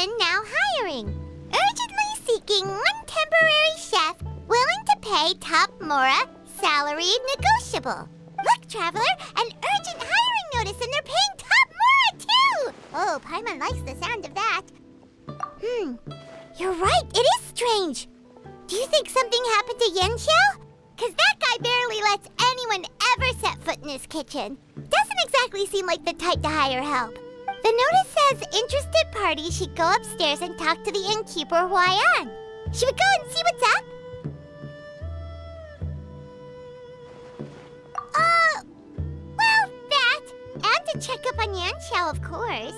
Inn now hiring. Urgently seeking one temporary chef willing to pay top Mora, salary negotiable. Look, Traveler, an urgent hiring notice and they're paying top Mora too! Oh, Paimon likes the sound of that. You're right, it is strange. Do you think something happened to Yenshao? Cause that guy barely lets anyone ever set foot in his kitchen. Doesn't exactly seem like the type to hire help. The notice says interested parties should go upstairs and talk to the innkeeper Huayan. Should we go and see what's up? Well, that. And to check up on Yanxiao, of course.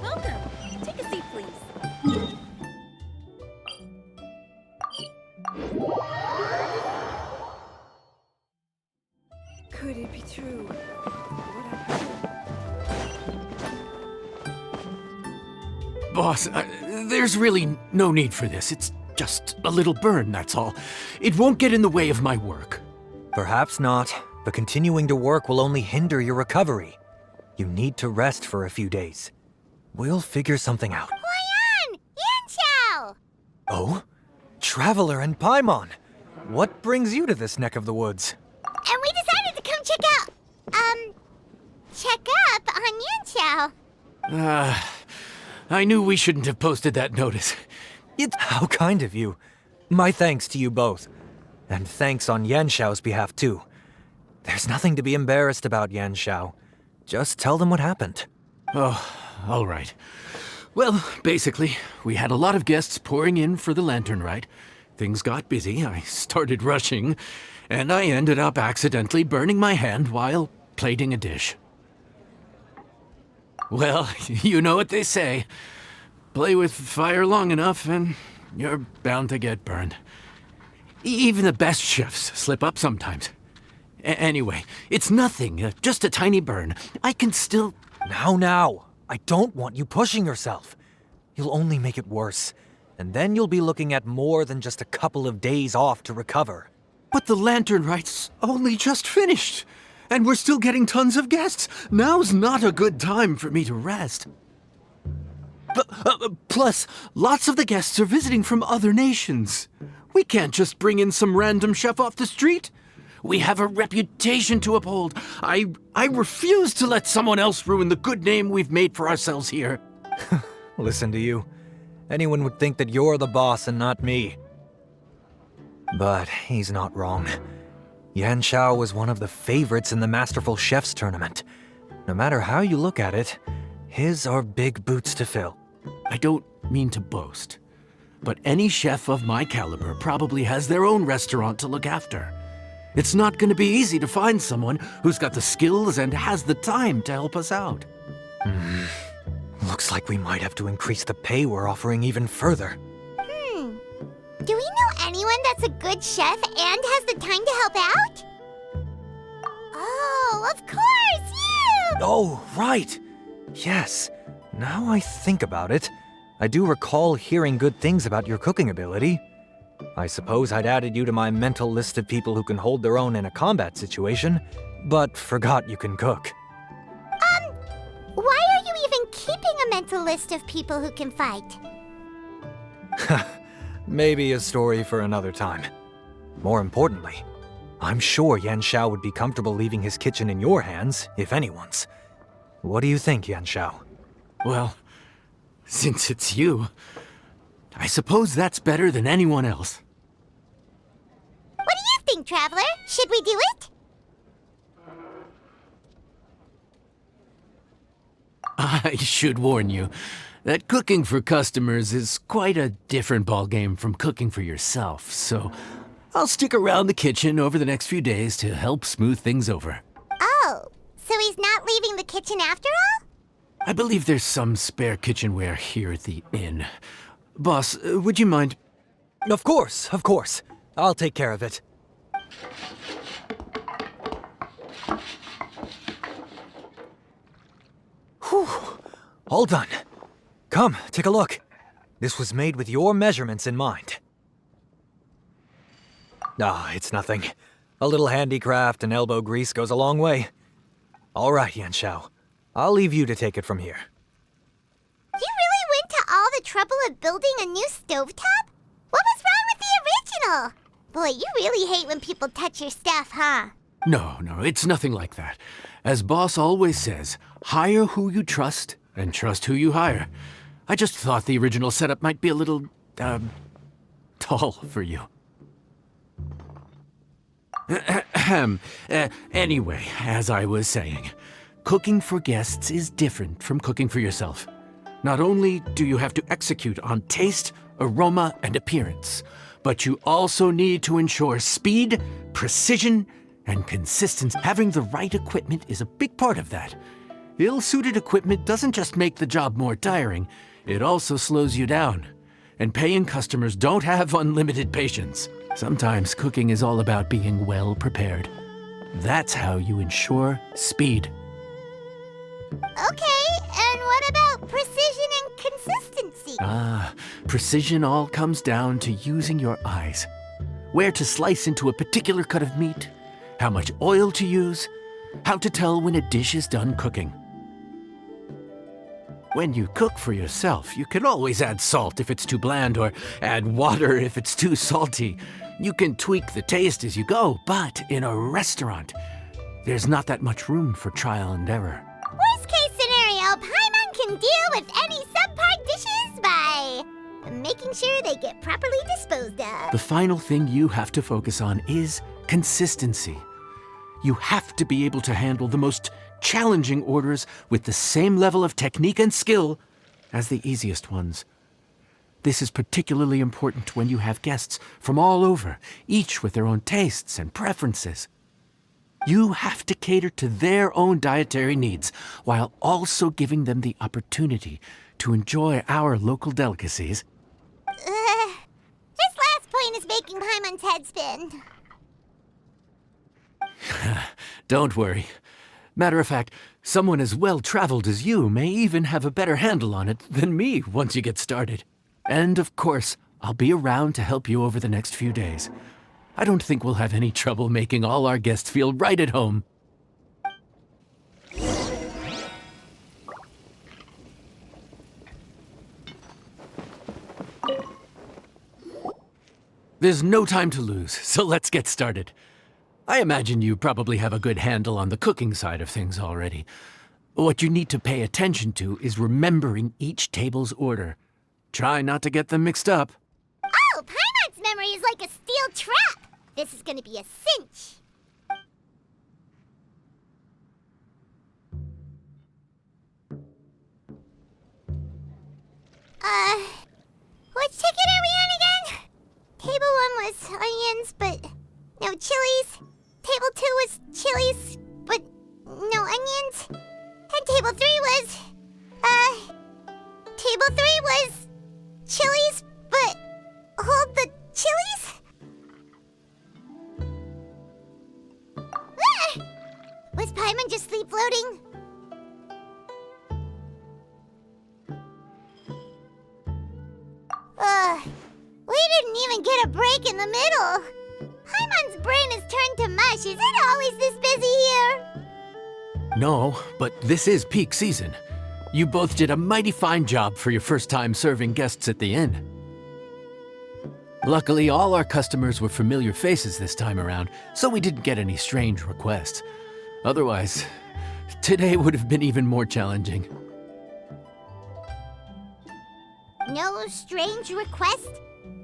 Welcome. Take a seat, please. Could it be true? What I've heard? Boss, there's really no need for this. It's just a little burn, that's all. It won't get in the way of my work. Perhaps not, but continuing to work will only hinder your recovery. You need to rest for a few days. We'll figure something out. Huayan! Yanxiao! Oh? Traveler and Paimon! What brings you to this neck of the woods? And we decided to come check up on Yanxiao. I knew we shouldn't have posted that notice. How kind of you. My thanks to you both. And thanks on Yanshao's behalf, too. There's nothing to be embarrassed about, Yanxiao. Just tell them what happened. Oh, all right. Well, basically, we had a lot of guests pouring in for the lantern rite. Things got busy, I started rushing, and I ended up accidentally burning my hand while plating a dish. Well, you know what they say. Play with fire long enough and you're bound to get burned. Even the best chefs slip up sometimes. Anyway, it's nothing, just a tiny burn. I can still... Now. I don't want you pushing yourself. You'll only make it worse. And then you'll be looking at more than just a couple of days off to recover. But the lantern rite's only just finished. And we're still getting tons of guests. Now's not a good time for me to rest. Plus, lots of the guests are visiting from other nations. We can't just bring in some random chef off the street. We have a reputation to uphold. I refuse to let someone else ruin the good name we've made for ourselves here. Listen to you. Anyone would think that you're the boss and not me. But he's not wrong. Yanxiao was one of the favorites in the Masterful Chefs tournament. No matter how you look at it, his are big boots to fill. I don't mean to boast, but any chef of my caliber probably has their own restaurant to look after. It's not going to be easy to find someone who's got the skills and has the time to help us out. Looks like we might have to increase the pay we're offering even further. Do we know anyone that's a good chef and has the time to help out? Oh, of course, you! Oh, right! Yes. Now I think about it, I do recall hearing good things about your cooking ability. I suppose I'd added you to my mental list of people who can hold their own in a combat situation, but forgot you can cook. Why are you even keeping a mental list of people who can fight? Maybe a story for another time. More importantly, I'm sure Yanxiao would be comfortable leaving his kitchen in your hands, if anyone's. What do you think, Yanxiao? Well, since it's you, I suppose that's better than anyone else. What do you think, Traveler? Should we do it? I should warn you that cooking for customers is quite a different ballgame from cooking for yourself, so I'll stick around the kitchen over the next few days to help smooth things over. Oh, so he's not leaving the kitchen after all? I believe there's some spare kitchenware here at the inn. Boss, would you mind? Of course. I'll take care of it. Whew. All done. Come, take a look. This was made with your measurements in mind. It's nothing. A little handicraft and elbow grease goes a long way. All right, Yanxiao. I'll leave you to take it from here. You really went to all the trouble of building a new stovetop? What was wrong with the original? Boy, you really hate when people touch your stuff, huh? No, it's nothing like that. As boss always says, hire who you trust and trust who you hire. I just thought the original setup might be a little, tall for you. Anyway, as I was saying, cooking for guests is different from cooking for yourself. Not only do you have to execute on taste, aroma, and appearance, but you also need to ensure speed, precision, and consistency. Having the right equipment is a big part of that. Ill-suited equipment doesn't just make the job more tiring, it also slows you down. And paying customers don't have unlimited patience. Sometimes cooking is all about being well prepared. That's how you ensure speed. Okay, and what about precision and consistency? Precision all comes down to using your eyes. Where to slice into a particular cut of meat, how much oil to use, how to tell when a dish is done cooking. When you cook for yourself, you can always add salt if it's too bland or add water if it's too salty. You can tweak the taste as you go, but in a restaurant, there's not that much room for trial and error. Worst case scenario, Paimon can deal with any subpar dishes by making sure they get properly disposed of. The final thing you have to focus on is consistency. You have to be able to handle the most challenging orders with the same level of technique and skill as the easiest ones. This is particularly important when you have guests from all over, each with their own tastes and preferences. You have to cater to their own dietary needs while also giving them the opportunity to enjoy our local delicacies. This last point is making Paimon's head spin. Don't worry. Matter of fact, someone as well-traveled as you may even have a better handle on it than me once you get started. And of course, I'll be around to help you over the next few days. I don't think we'll have any trouble making all our guests feel right at home. There's no time to lose, so let's get started. I imagine you probably have a good handle on the cooking side of things already. What you need to pay attention to is remembering each table's order. Try not to get them mixed up. Oh, Paimon's memory is like a steel trap. This is gonna be a cinch. Which ticket are we on again? Table 1 was onions, but no chilies. Table 2 was chilies, but no onions. And table 3 was, chilies, but hold the chilies? Ah! Was Paimon just sleep floating? We didn't even get a break in the middle. Paimon's brain is turned to mush. Is it always this busy here? No, but this is peak season. You both did a mighty fine job for your first time serving guests at the inn. Luckily, all our customers were familiar faces this time around, so we didn't get any strange requests. Otherwise, today would have been even more challenging. No strange request?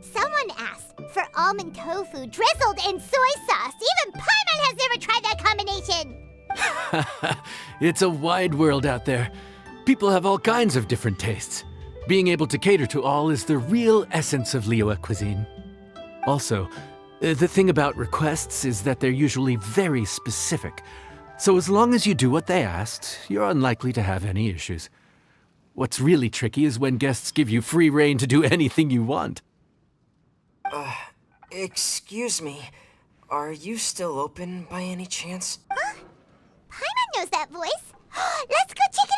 Someone asked for almond tofu drizzled in soy sauce. Even Paimon has never tried that combination. It's a wide world out there. People have all kinds of different tastes. Being able to cater to all is the real essence of Liyue cuisine. Also, the thing about requests is that they're usually very specific. So as long as you do what they asked, you're unlikely to have any issues. What's really tricky is when guests give you free rein to do anything you want. Excuse me. Are you still open by any chance? Huh? Paimon knows that voice. Let's go check it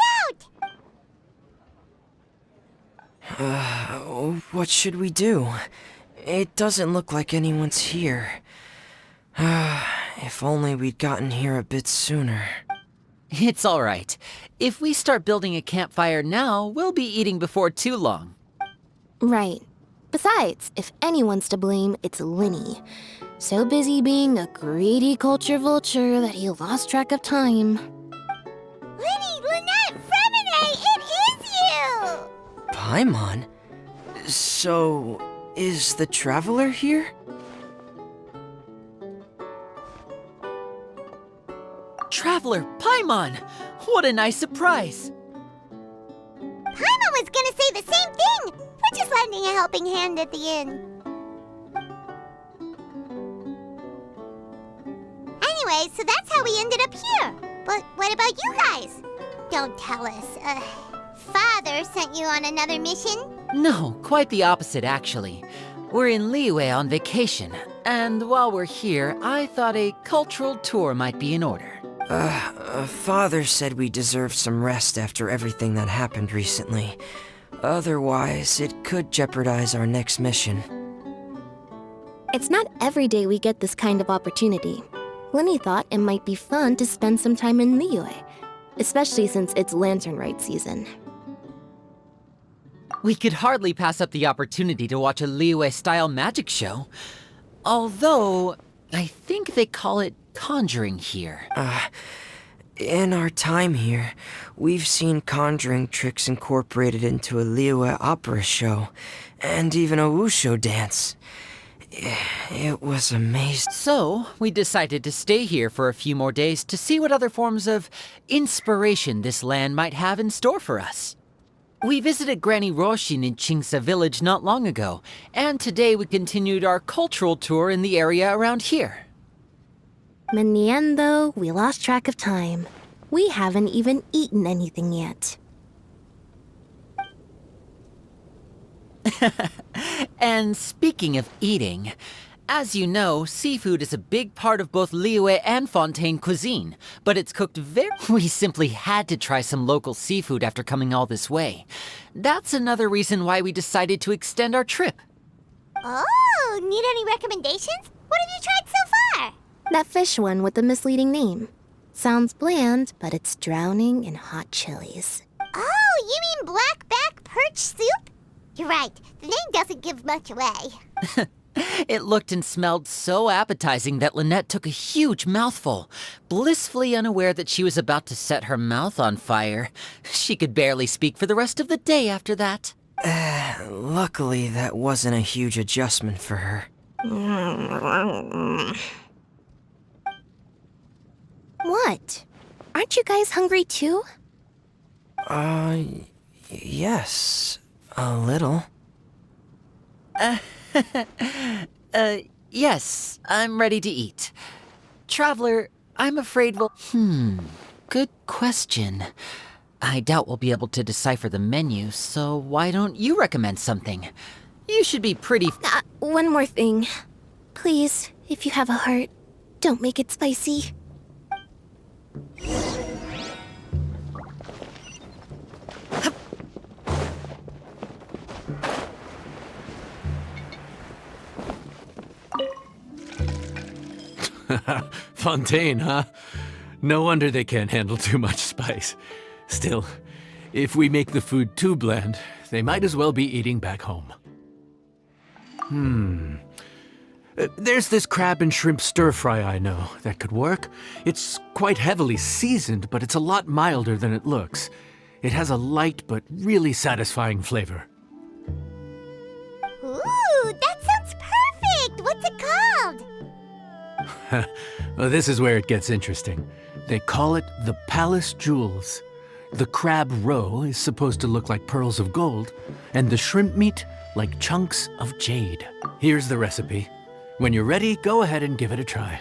out. What should we do? It doesn't look like anyone's here. If only we'd gotten here a bit sooner. It's all right. If we start building a campfire now, we'll be eating before too long. Right. Besides, if anyone's to blame, it's Linny. So busy being a greedy culture vulture that he lost track of time. Linny, Lynette, Fremine, it is you! Paimon? So, is the Traveler here? Traveler, Paimon! What a nice surprise! Paimon was gonna say the same thing! We're just lending a helping hand at the inn. Anyway, so that's how we ended up here. But what about you guys? Don't tell us. Father sent you on another mission? No, quite the opposite, actually. We're in Liyue on vacation, and while we're here, I thought a cultural tour might be in order. Father said we deserved some rest after everything that happened recently. Otherwise, it could jeopardize our next mission. It's not every day we get this kind of opportunity. Linny thought it might be fun to spend some time in Liyue, especially since it's Lantern Rite season. We could hardly pass up the opportunity to watch a Liyue-style magic show. Although, I think they call it conjuring here. In our time here, we've seen conjuring tricks incorporated into a Liyue opera show, and even a wushu dance. It was amazing. So, we decided to stay here for a few more days to see what other forms of inspiration this land might have in store for us. We visited Granny Roshin in Chingsa village not long ago, and today we continued our cultural tour in the area around here. In the end, though, we lost track of time. We haven't even eaten anything yet. And speaking of eating, as you know, seafood is a big part of both Liyue and Fontaine cuisine, but it's cooked We simply had to try some local seafood after coming all this way. That's another reason why we decided to extend our trip. Oh, need any recommendations? What have you tried so far? That fish one with the misleading name. Sounds bland, but it's drowning in hot chilies. Oh, you mean blackback perch soup? You're right, the name doesn't give much away. It looked and smelled so appetizing that Lynette took a huge mouthful, blissfully unaware that she was about to set her mouth on fire. She could barely speak for the rest of the day after that. Luckily, that wasn't a huge adjustment for her. What? Aren't you guys hungry too? Yes, a little. Yes, I'm ready to eat. Traveler, I'm afraid we'll... good question. I doubt we'll be able to decipher the menu, so why don't you recommend something? You should be pretty... One more thing. Please, if you have a heart, don't make it spicy. Fontaine, huh? No wonder they can't handle too much spice. Still, if we make the food too bland, they might as well be eating back home. There's this crab and shrimp stir-fry I know that could work. It's quite heavily seasoned, but it's a lot milder than it looks. It has a light but really satisfying flavor. Ooh, that sounds perfect! What's it called? Well, this is where it gets interesting. They call it the Palace Jewels. The crab roe is supposed to look like pearls of gold, and the shrimp meat like chunks of jade. Here's the recipe. When you're ready, go ahead and give it a try.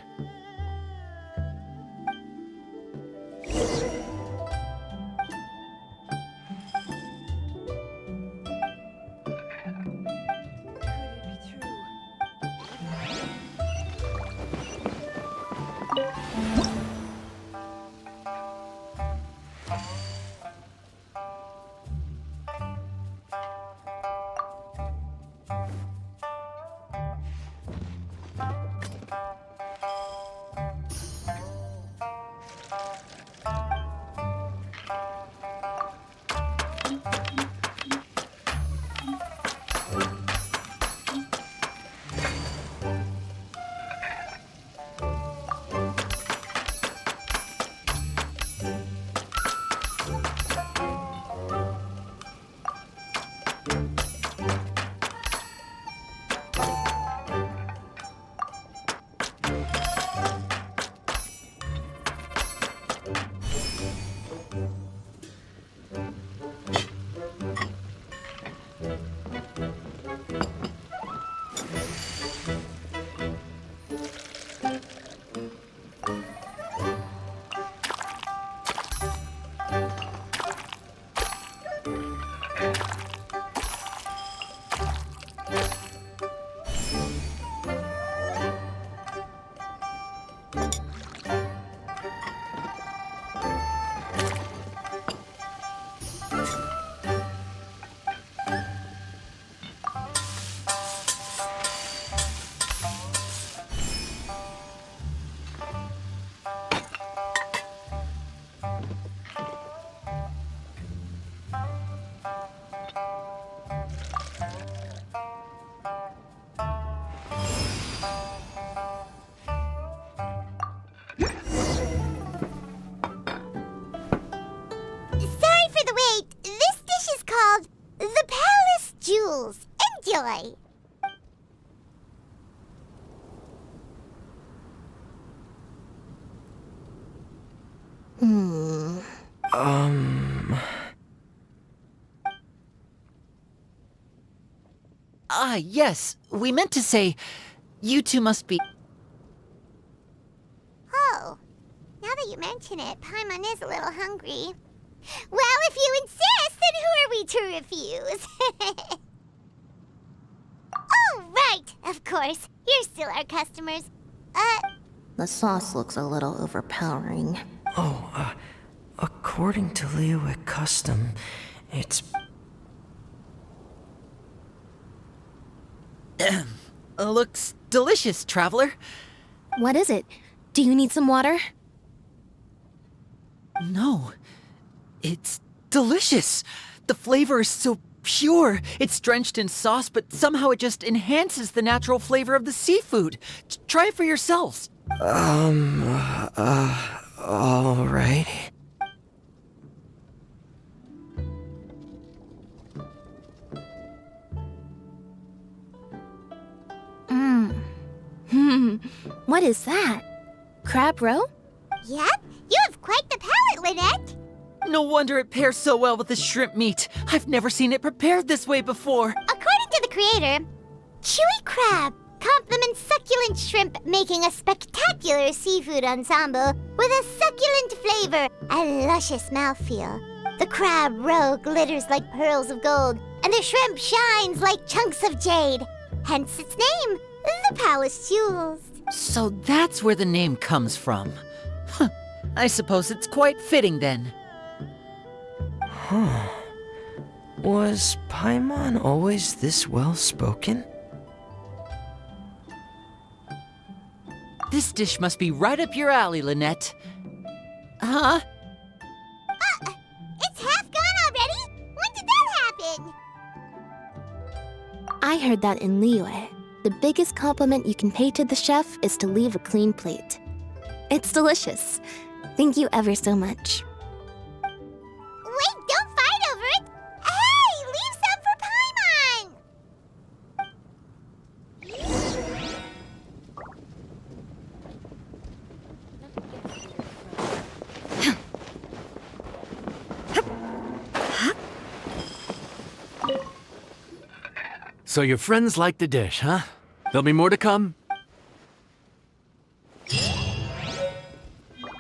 Sorry for the wait. This dish is called the Palace Jewels. Enjoy. Ah, yes. We meant to say, you two must be. Oh, now that you mention it, Paimon is a little hungry. Well, if you insist, then who are we to refuse? Oh, right, of course. You're still our customers. The sauce looks a little overpowering. According to Liyue custom, it's... Looks delicious, traveler. What is it? Do you need some water? No. It's delicious. The flavor is so pure. It's drenched in sauce, but somehow it just enhances the natural flavor of the seafood. Try it for yourselves. all right. What is that? Crab roe? Yep, you have quite the palate, Lynette. No wonder it pairs so well with the shrimp meat. I've never seen it prepared this way before. According to the creator, chewy crab complements succulent shrimp, making a spectacular seafood ensemble with a succulent flavor and luscious mouthfeel. The crab roe glitters like pearls of gold, and the shrimp shines like chunks of jade. Hence its name, the Palace Jewels. So that's where the name comes from. Huh. I suppose it's quite fitting then. Was Paimon always this well-spoken? This dish must be right up your alley, Lynette. Huh? It's half gone already? When did that happen? I heard that in Liyue, the biggest compliment you can pay to the chef is to leave a clean plate. It's delicious. Thank you ever so much. Wait, don't fight over it! Hey, leave some for Paimon! So your friends like the dish, huh? There'll be more to come?